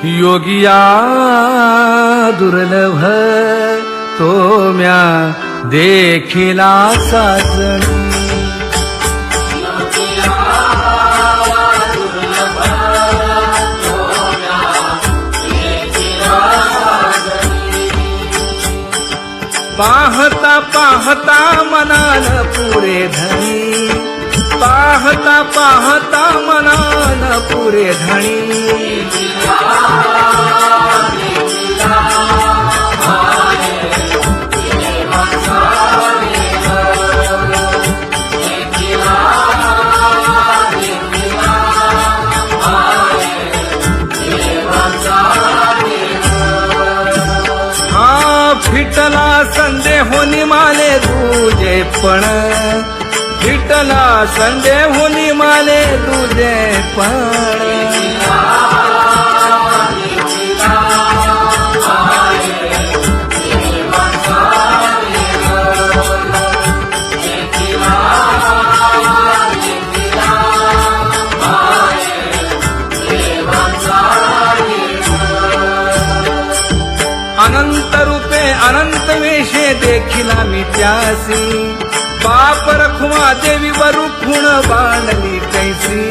योगिया दुर्लभ तो म्या देखिला साजणी. पाहता पाहता मनान पुरे धणी, पाहता पाहता मनान पुरे धणी. फिटला संदेहोनी माले तुझे पण, फिटला संदेहोनी माले तुझे पण. अनंत रूपे अनंत वेशे देखिला मी त्यासी, पाप रखुमा देवी वरु खुण बांधली कैसी.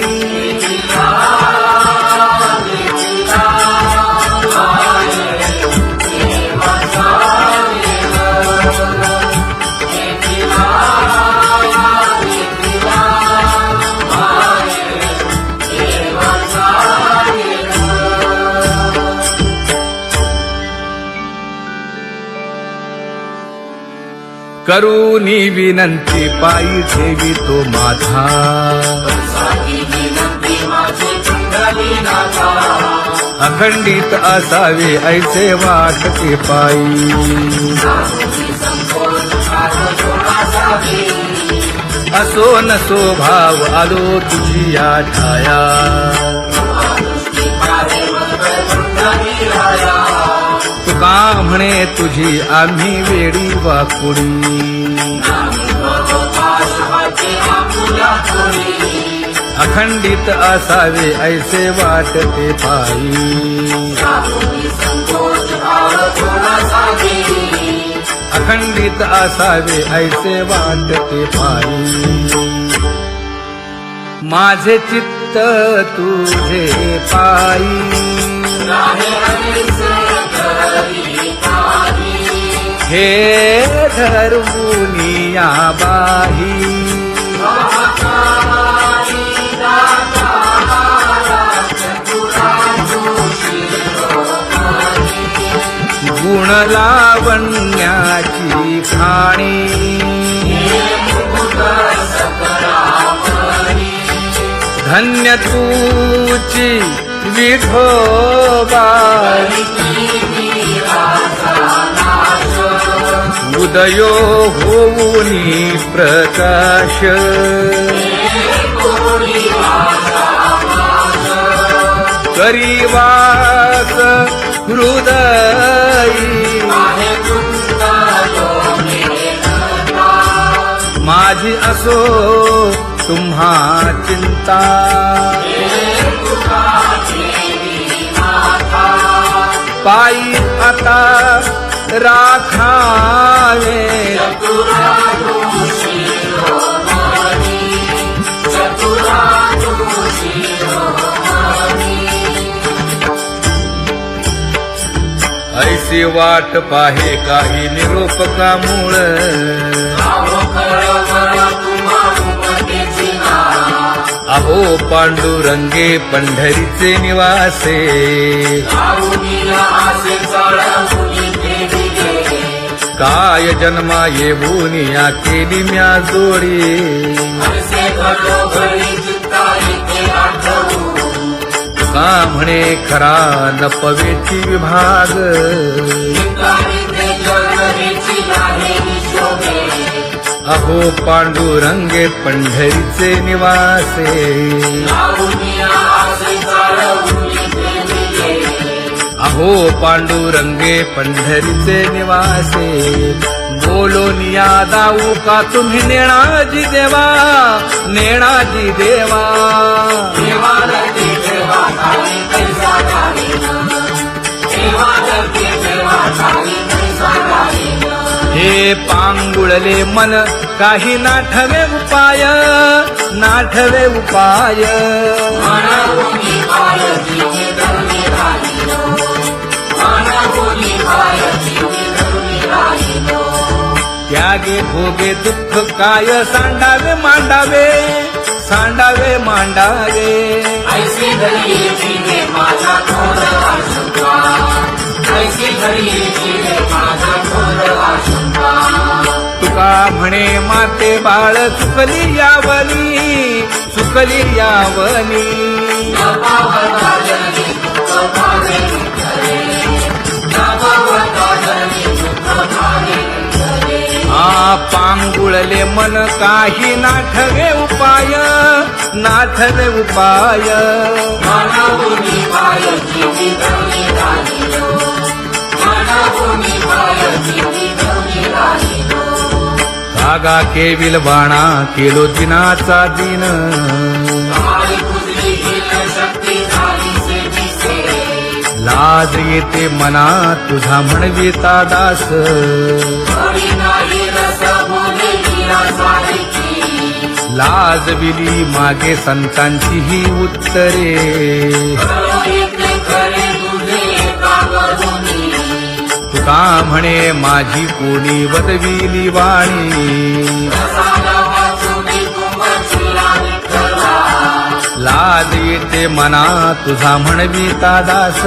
करूनी विनंती पायी ठेवी तो माझा, अखंडित असावे ऐसे वाटते पायी. असो नसो भाव आलो तुझी या ठाया, तुका म्हणे तुझी आम्ही वेडी वाकुडी. अखंडित असावे ऐसे वाटते पायी, अखंडित असावे ऐसे वाटते पायी. माझे चित्त तुझे पायी, हे धर्मुनिया बाही. गुण लावण्याची खाणी, धन्य तूची विठोबा. उदयो होऊनी प्रकाश, करीवास हृदयी. माझी असो तुम्हा चिंता, पायी आता राखावे. ऐसी वाट पाहे काही निरोप का मूळ, अहो पांडुरंगे पंढरीचे निवासे. काय जन्मा येऊन या केली म्या जोडी, का म्हणे खरा नपवेची विभाग. अहो पांडुरंगे पंढरीचे निवासे, अहो पांडुरंगे पंढरीचे निवासे. बोलोनिया दाऊ का तुम्ही नेणाजी देवा, नेणाजी देवा. पांगुळले मन काही नाठवे उपाय, नाठवे उपाय. त्यागे भोगे दुःख काय सांडावे मांडावे, सांडावे मांडावे. ऐसे घरी जीवे माझा थोर आशंका, ऐसे घरी जीवे माझा थोर आशंका. तुका म्हणे माते बाळ चुकली यावली, चुकली यावली. पांगुळले मन काही नाठवे उपाय, नाठवे उपाय. कागा केविल बाणा केलो दिनाचा दिन, लाज येते मना तुझा म्हणविता दास. लाजविली मागे संतांची ही उत्तरे, तुका म्हणे माझी कोणी वदविली वाणी. लाज येते मना तुझा म्हणविता दास.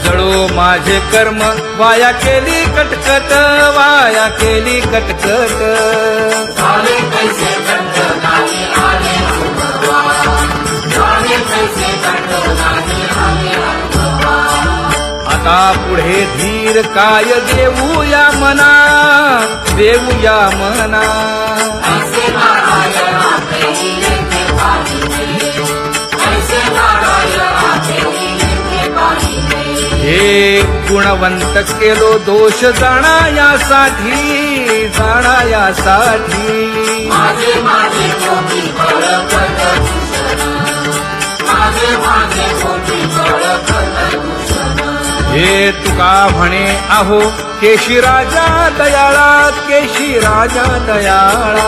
जळो माझे कर्म वाया केली कटकट, वाया केली कटकट. आता पुढे धीर काय देऊया मना, देऊया मना. हे गुणवंत केलो दोष जाणायासाठी, जाणायासाठी. हे तुका म्हणे आहो केशी राजा दयाळा, केशी राजा दयाळा.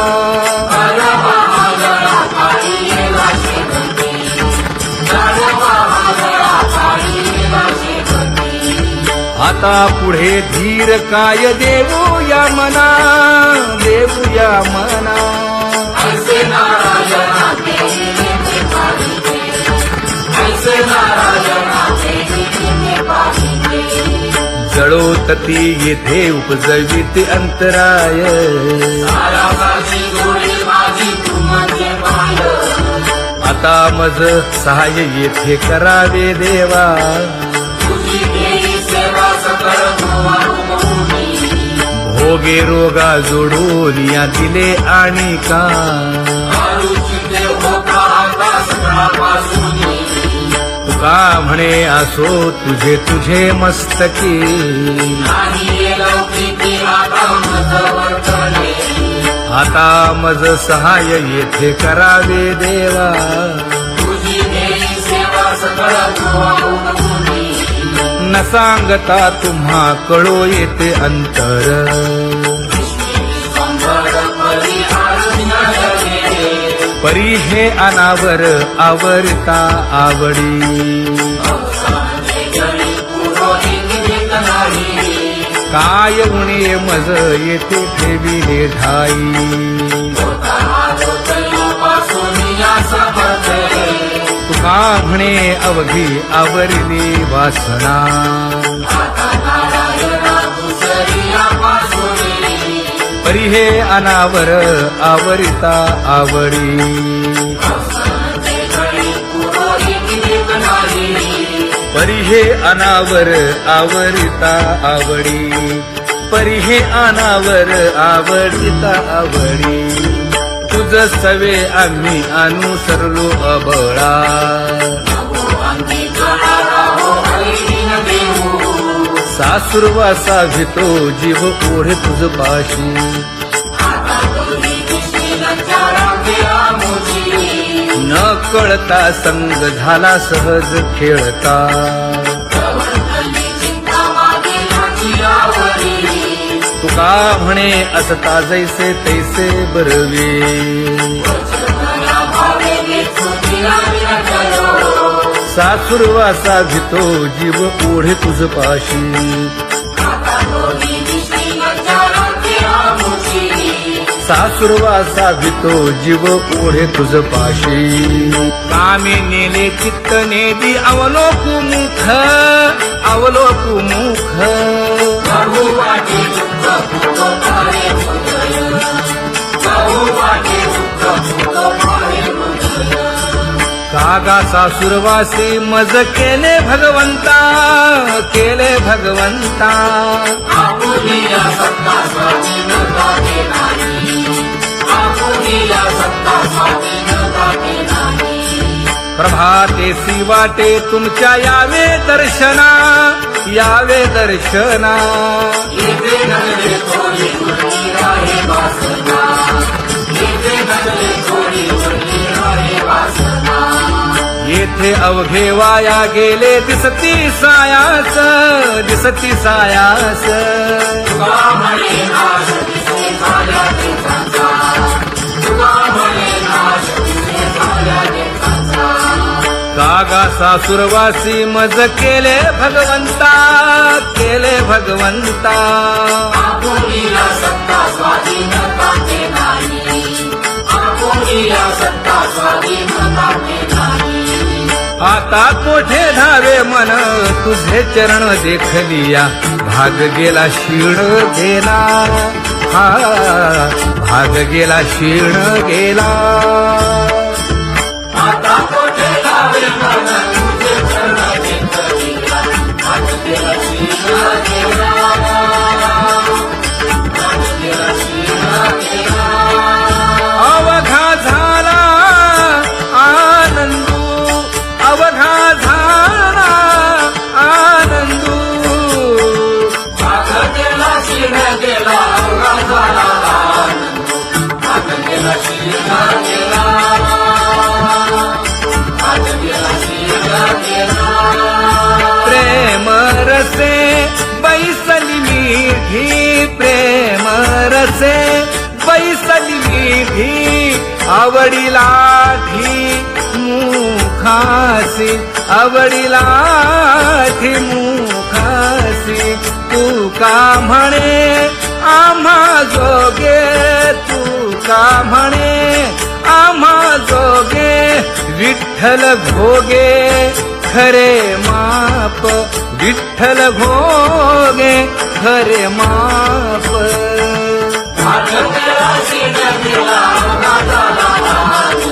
आता पुढे धीर काय देऊया मना, देऊया मना. जळोतती येथे उपजविते अंतराय. आता मज सहाय्य येथे करावे देवा. भोगे रोगा जोडून या दिले आणि का. तुका म्हणे असो तुझे तुझे मस्तकी. आता मज सहाय्य येथे करावे देवा. न सांगता तुम्हा कळो येते अंतर. परी हे अनावर आवरता आवडी. काय उणे मज येथे ठेविले ठाई. तुका म्हणे अवघी आवरली वासना. परी हे अनावर आवरिता आवडी. परी हे अनावर आवरिता आवडी. परी हे अनावर आवडिता आवडी. तुझ सवे आम्ही अनुसरलो अबळा. सासुरवासा भितो जीव ओढे तुझ पाशी. न कळता संग झाला सहज खेळता. तुका म्हणे असता जैसे तैसे बरवे सासुरवासा भितो जीव ओढे तुझ पाशी सासुरवासा भितो जीव ओढे तुझ पाशी कामे नेले चित्त नेदी अवलोकु मुख अवलोकु मुख कागा सासुरवासी मज केले भगवंता केले भगवंता प्रभातेसी वाटे तुमच्या यावे दर्शना यावे दर्शना येथे अवघे वाया गेले दिसती सायास दिसती सायास कागा सासुरवासी मज केले भगवंता केले भगवंता आता कोठे धावे मन तुझे चरण देखलिया भाग गेला क्षीण गेला हा भाग गेला क्षीण गेला आता कोठे धावे मन तुझे चरण देखलिया भाग गेला क्षीण गेला भाग गेला क्षीण गेला अवघा झाला आनंदू अवघा झाला आनंदू भाग गेला क्षीण गेला अवघा झाला आनंदू भाग गेला क्षीण गेला भाग गेला क्षीण गेला प्रेम रसे बैसली मीठी प्रेम रसे बैसली मीठी आवडीला मुखासी आवडीला मुखासी तू का म्हणे आम्हा जोगे तू का म्हणे आम्हा जोगे विठ्ठल भोगे खरे माप विठ्ठल भोगे खरे माप भाग गेला क्षीण गेला अवघा झाला आनंदू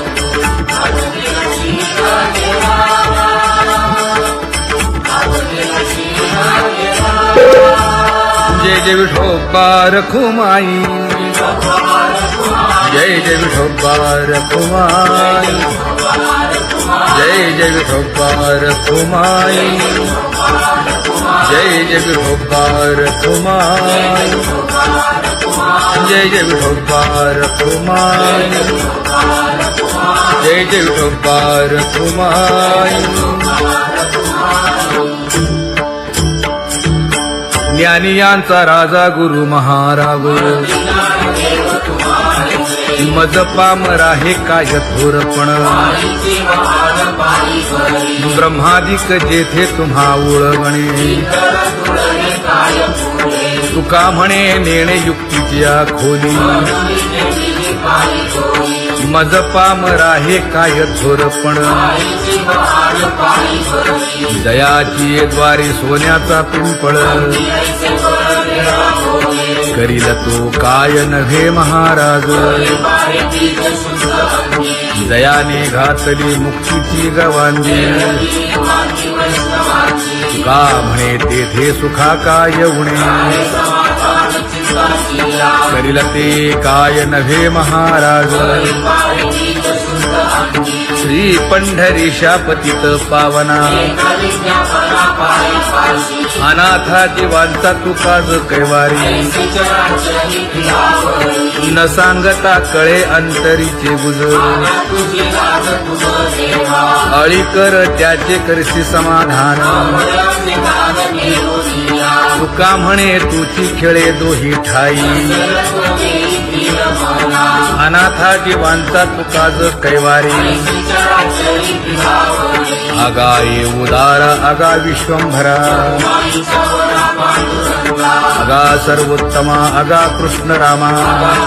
भाग गेला क्षीण गेला भाग गेला क्षीण गेला जय जय विठोबा रखुमाई जय जय विठोबा रखुमाई जय जय विठोबा रखुमाई जय जय विठोबा रखुमाई जय जय विठोबा रखुमाई जय जय विठोबा रखुमाई ज्ञानियांचा राजा गुरु महाराज मज पामरा हे काय थोरपण ब्रह्मादिक जेथे तुम्हा उळवणे तुका म्हणे नेणे युक्तीची खोली मज पामरा हे काय थोरपण दयाची द्वारी सोन्याचा पिंपळ करील तो काय नव्हे महाराज दयाने घातली मुक्तीची गवांदी तुका म्हणे तेथे सुखा काय उणे करील ते काय नव्हे महाराज श्री पंढरीशा पतित पावना अनाथा जीवांचा तुकाज कैवारी न सांगता कळे अंतरीचे गुज अळी कर त्याचे करशी समाधान घेऊनिया तुका म्हणे तुची खेळे दोही ठाई निर्मला अनाथा जीवांचा तुका ज कैवारी चराचरी फिरावरी अगा ये उदारा अगा विश्वंभरा माई सवरा पांडुरंगा अगा सर्वोत्तमा अगा कृष्ण रामा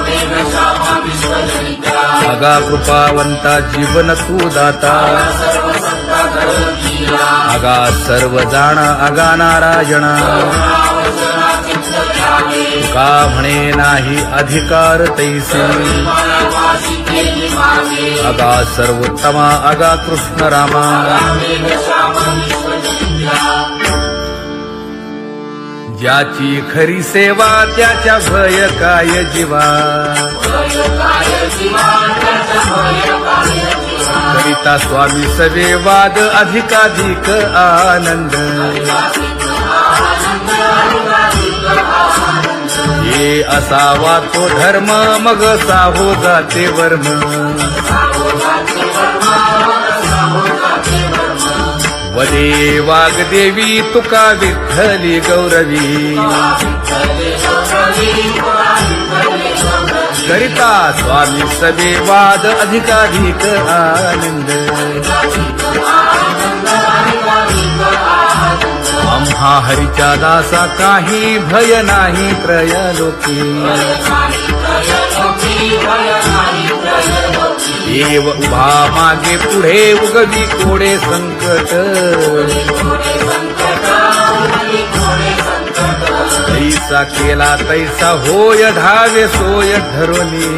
देव श्यामा विश्वजनिता अगा कृपावंता जीवन तू दाता सर्व सत्ता धरतीया अगा सर्व जाणा अगा नारायणा रावचना चित्त ध्याने का म्हणे नाही अधिकार तैसे मानवासी केली मागे अगा सर्वोत्तमा अगा कृष्ण रामा देव श्यामा विश्वजनिता ज्याची खरी सेवा त्याच्या भय काय जीवा काय जीवांच्या भय काय जीवा करिता स्वामी सवे वाद अधिकाधिक आनंद ये असावा तो धर्म मग साहो जाते वर्म वदे वाग्देवी तुका विठ्ठली गौरवी करिता स्वामी सवे वाद अधिकाधिक आनंद आम्हा हरीच्या दासा काही भय नाही त्रयलोकी देव उभा मागे पुढे उगवी कोडे संकट तैसा केला तैसा होय धावे सोय धरोनी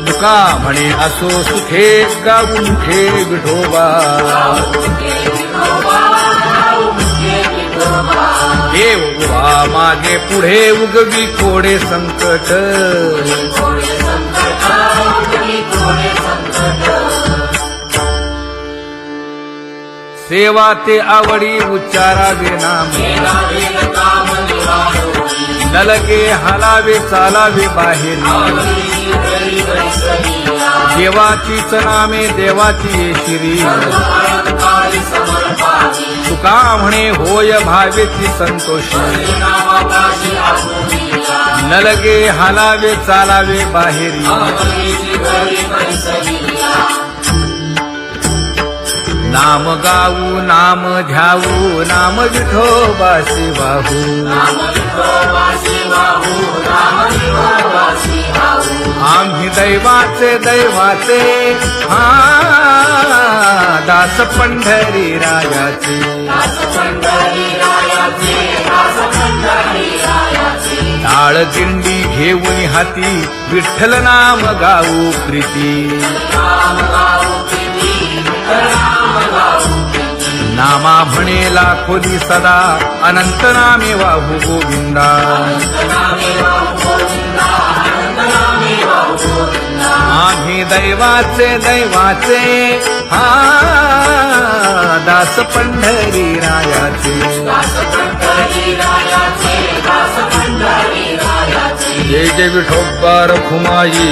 तुका म्हणे असो सुखे गाऊ मुखे विठोबा देव उभा मागे पुढे उगवी कोडे संकट सेवा ते आवडी उच्चारावे नाम नलगे हालावे चालावे बाहेर देवाचीच नामे देवाची शिरी तुका म्हणे होय भावेची संतोषी नलगे हालावे चालावे बाहेरी नाम गाऊ नाम ध्याऊ नाम विठोबासी वाहू आम्ही दैवाचे दैवाचे हा दास पंढरी रायाचे टाळ दिंडी घेऊन हाती विठ्ठल नाम गाऊ प्रीती नामा म्हणे लाखोली सदा अनंत नामे वाहू गोविंदा आम्ही दैवाचे दैवाचे हा दास पंढरी रायाचे जय जय विठोबा रखुमाई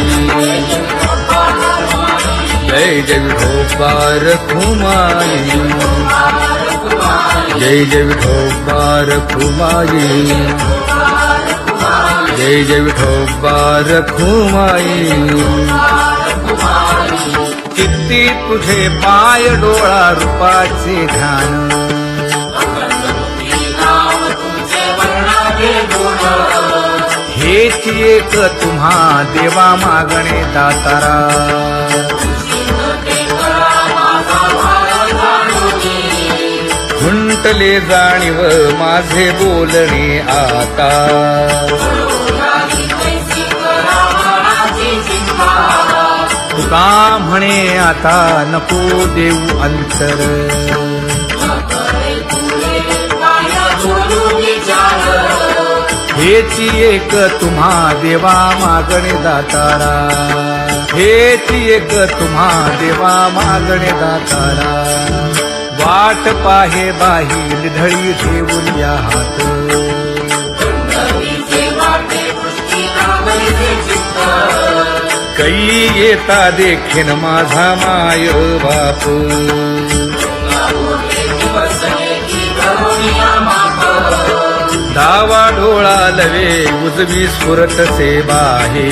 जय जय विठोबा रखुमाई जय जय विठोबा रखुमाई जय जय विठोबा रखुमाई चित्ती तुझे पाय डोळा रूपाचे ध्यान हेच एक तुम्हा देवा मागणे दातारा खुंटले जाणीव माझे बोलणे आता तुका म्हणे आता नको देऊ अंतर हेची एक तुम्हा देवा मागणे दातारा हेची एक तुम्हा देवा मागणे दातारा वाट पाहे बाही ढळी ठेवून या हात कै येता देखीन माझा माय बाप डावा डोळा लवे उजवी स्फुरतसे बाहे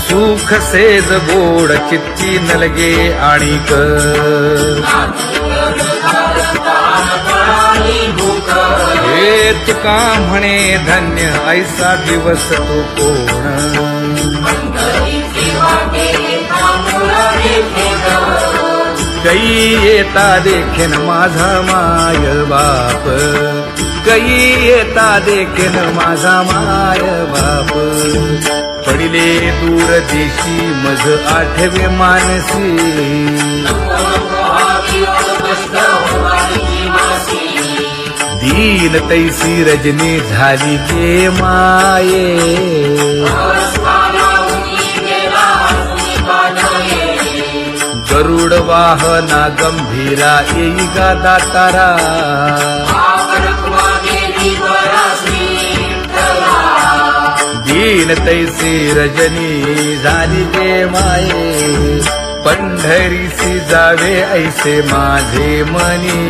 सुख सेज गोड चित्ती नलगे आणिक हे तुका म्हणे धन्य ऐसा दिवस तो कोण कै येता देखीन माझा माय बाप कै येता देखीन माझा माय बाप पडिले दूर देशी मज आठवे मानसी दीन तैसी रजनी झाली गे माये गरुड वाहना गंभीरा येई गा दातारा दीन तैसी रजनी झाली गे माये पंढरीसी जावे ऐसे माझे मनी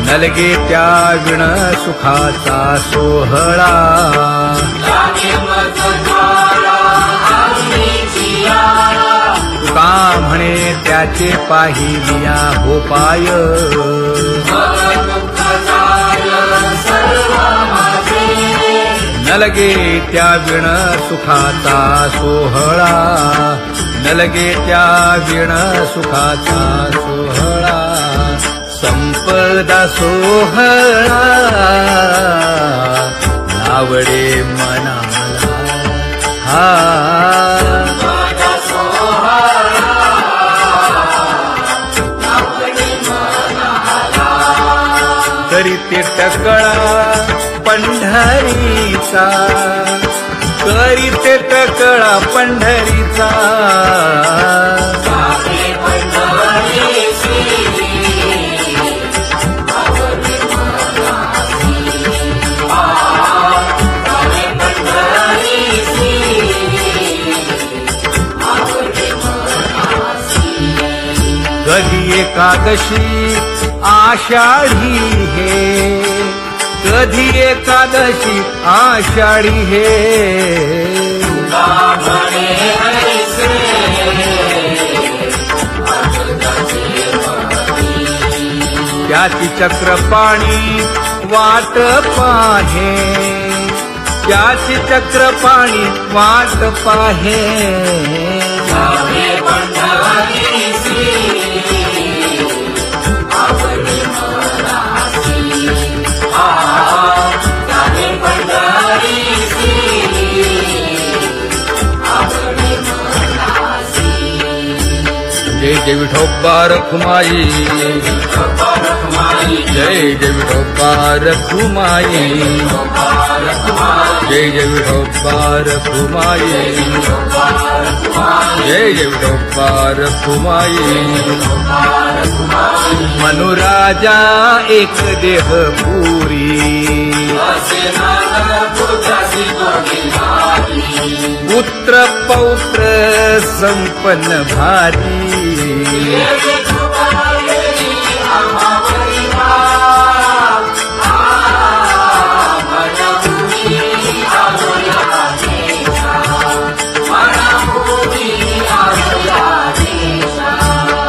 नलगे त्या विण सुखाचा सोहळा तुका म्हणे त्याचे पाहिलिया हो पाय नलगे त्या विण सुखाचा सोहळा नलगे त्या विण सुखाचा सोहळा संपदा सोहळा नावडे मनाला हा करीते टकळा पंढरीचा करीते टकळा पंढरीचा कधी एकादशी आषाढी हे कधी एकादशी आषाढी हे त्याची चक्रपाणी वाट पाहे त्याची चक्रपाणी वाट पाहे जय जय विठोबा रखुमाई जय जय विठोबा रखुमाई जय जय विठोबा रखुमाई जय जय विठोबा रखुमाई मनुराजा एक देह पुरी पुत्र पौत्र संपन्न भारी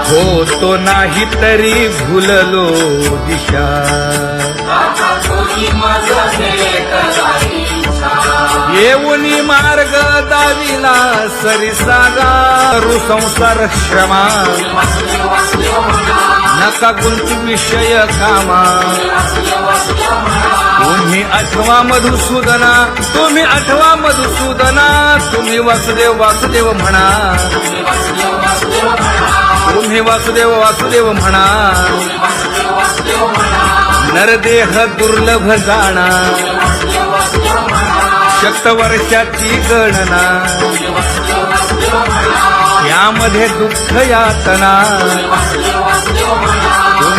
होतो नाही तरी भुललो दिशा येऊनी मार्ग दाविला सरिसागा संसार क्षमा नका गुंतू विषय कामा तुम्ही आठवा मधुसूदना तुम्ही आठवा मधुसूदना तुम्ही वासुदेव वासुदेव म्हणा तुम्ही वासुदेव वासुदेव म्हणा नरदेह दुर्लभ जाणा शतवर्षाची गणना यामध्ये दुःख यातना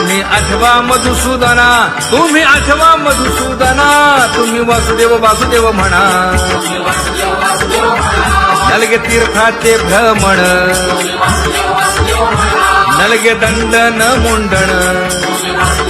तुम्ही आठवा मधुसूदना, तुम्ही आठवा मधुसूदना, तुम्ही वासुदेव वासुदेव म्हणा. तुम्ही वासुदेव वासुदेव म्हणा. नलगे तीर्थाचे भ्रमण, तुम्ही वासुदेव वासुदेव म्हणा. नलगे दंडन मुंडण, तुम्ही वासुदेव